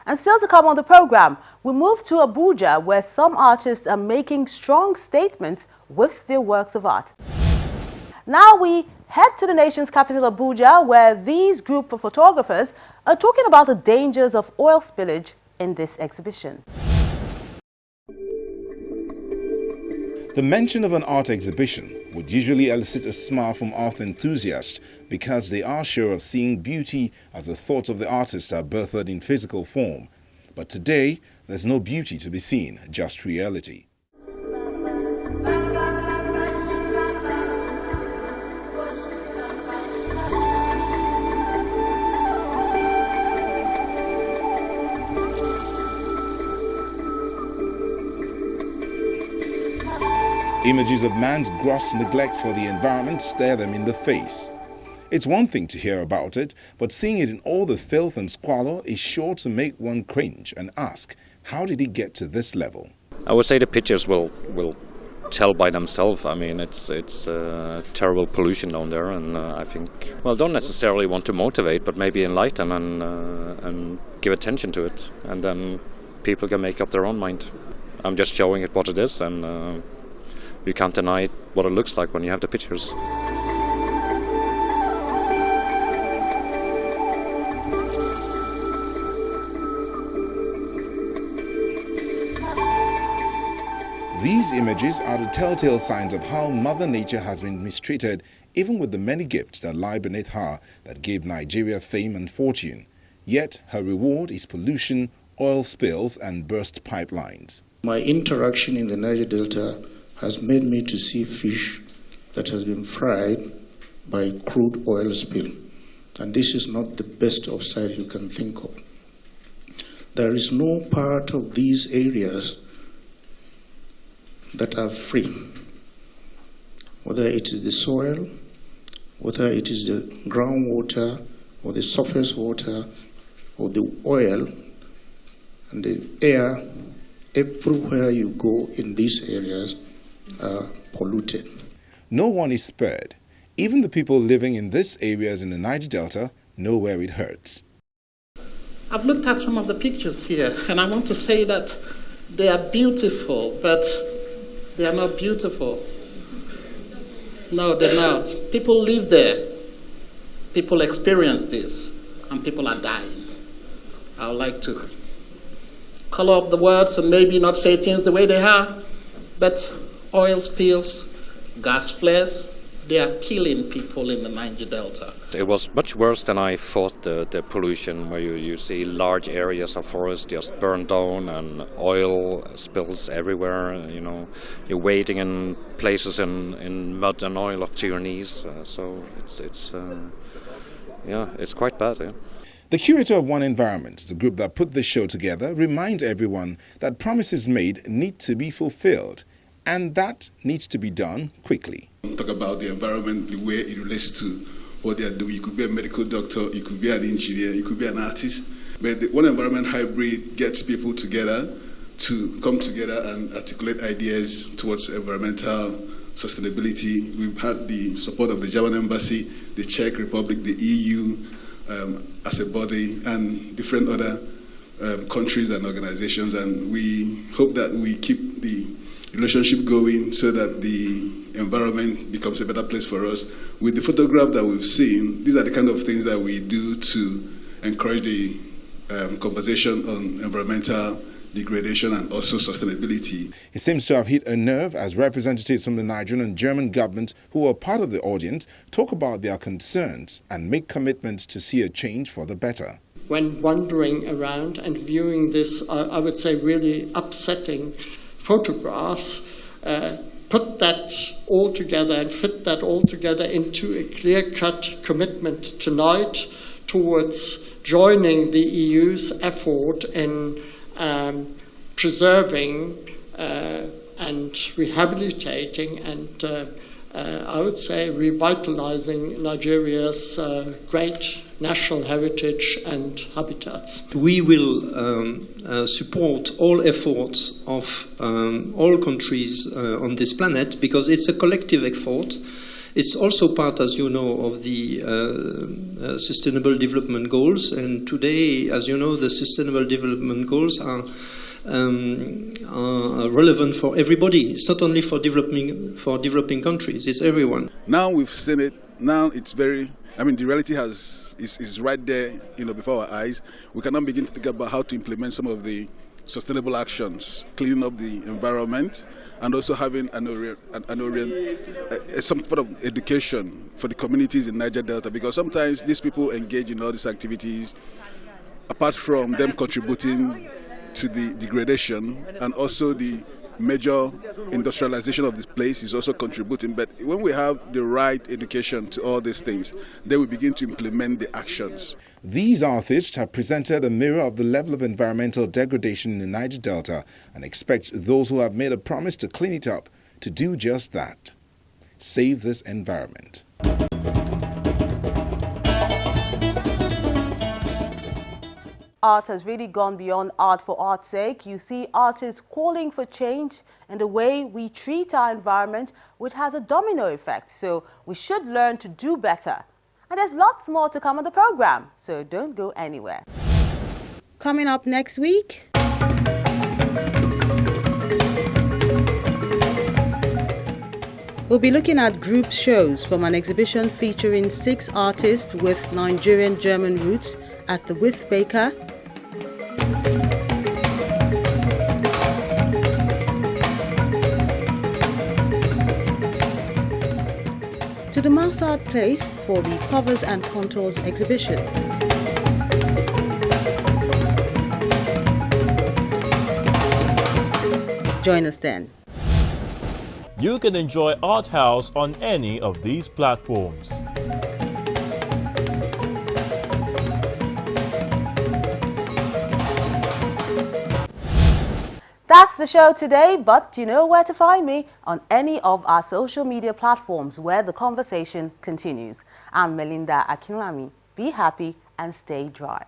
And still to come on the program, we move to Abuja, where some artists are making strong statements with their works of art. Now we head to the nation's capital, Abuja, where these group of photographers are talking about the dangers of oil spillage in this exhibition. The mention of an art exhibition would usually elicit a smile from art enthusiasts because they are sure of seeing beauty as the thoughts of the artist are birthed in physical form. But today, there's no beauty to be seen, just reality. Images of man's gross neglect for the environment stare them in the face. It's one thing to hear about it, but seeing it in all the filth and squalor is sure to make one cringe and ask, how did it get to this level? I would say the pictures will tell by themselves. I mean, it's terrible pollution down there, and I think, well, don't necessarily want to motivate, but maybe enlighten and give attention to it, and then people can make up their own mind. I'm just showing it what it is, and you can't deny what it looks like when you have the pictures. These images are the telltale signs of how Mother Nature has been mistreated, even with the many gifts that lie beneath her that gave Nigeria fame and fortune. Yet her reward is pollution, oil spills and burst pipelines. My interaction in the Niger Delta has made me to see fish that has been fried by crude oil spill. And this is not the best upside you can think of. There is no part of these areas that are free. Whether it is the soil, whether it is the groundwater or the surface water or the oil and the air, everywhere you go in these areas are polluted. No one is spared. Even the people living in these areas in the Niger Delta know where it hurts. I've looked at some of the pictures here, and I want to say that they are beautiful, but they are not beautiful. No, they're not. People live there. People experience this, and people are dying. I would like to color up the words and maybe not say things the way they are, but oil spills, gas flares, they are killing people in the Niger Delta. It was much worse than I thought, the pollution, where you see large areas of forest just burned down and oil spills everywhere. You know, you're wading in places in mud and oil up to your knees. So it's quite bad. Yeah. The curator of One Environment, the group that put this show together, reminds everyone that promises made need to be fulfilled, and that needs to be done quickly. Talk about the environment, the way it relates to what they are doing. You could be a medical doctor, you could be an engineer, you could be an artist. But the One Environment hybrid gets people together to come together and articulate ideas towards environmental sustainability. We've had the support of the German Embassy, the Czech Republic, the EU as a body, and different other countries and organizations. And we hope that we keep the relationship going so that the environment becomes a better place for us. With the photograph that we've seen, these are the kind of things that we do to encourage the conversation on environmental degradation and also sustainability. It seems to have hit a nerve as representatives from the Nigerian and German government who are part of the audience talk about their concerns and make commitments to see a change for the better. When wandering around and viewing this, I would say really upsetting photographs, put that all together and fit that all together into a clear-cut commitment tonight towards joining the EU's effort in preserving and rehabilitating and I would say revitalizing Nigeria's great national heritage and habitats. We will support all efforts of all countries on this planet because it's a collective effort. It's also part, as you know, of the Sustainable Development Goals. And today, as you know, the Sustainable Development Goals are relevant for everybody. It's not only for developing countries, it's everyone. Now we've seen it. Now it's very, the reality is right there, before our eyes. We can now begin to think about how to implement some of the sustainable actions, cleaning up the environment, and also having some sort of education for the communities in Niger Delta, because sometimes these people engage in all these activities, apart from them contributing to the degradation and also the major industrialization of this place is also contributing. But when we have the right education to all these things, then we begin to implement the actions. These artists have presented a mirror of the level of environmental degradation in the Niger Delta and expect those who have made a promise to clean it up to do just that. Save this environment. Art has really gone beyond art for art's sake. You see artists calling for change in the way we treat our environment, which has a domino effect. So we should learn to do better. And there's lots more to come on the program, so don't go anywhere. Coming up next week, we'll be looking at group shows from an exhibition featuring 6 artists with Nigerian-German roots at the With Baker. To the Mansard Place for the Covers and Contours exhibition. Join us then. You can enjoy Art House on any of these platforms. That's the show today, but you know where to find me on any of our social media platforms where the conversation continues. I'm Melinda Akinlami. Be happy and stay dry.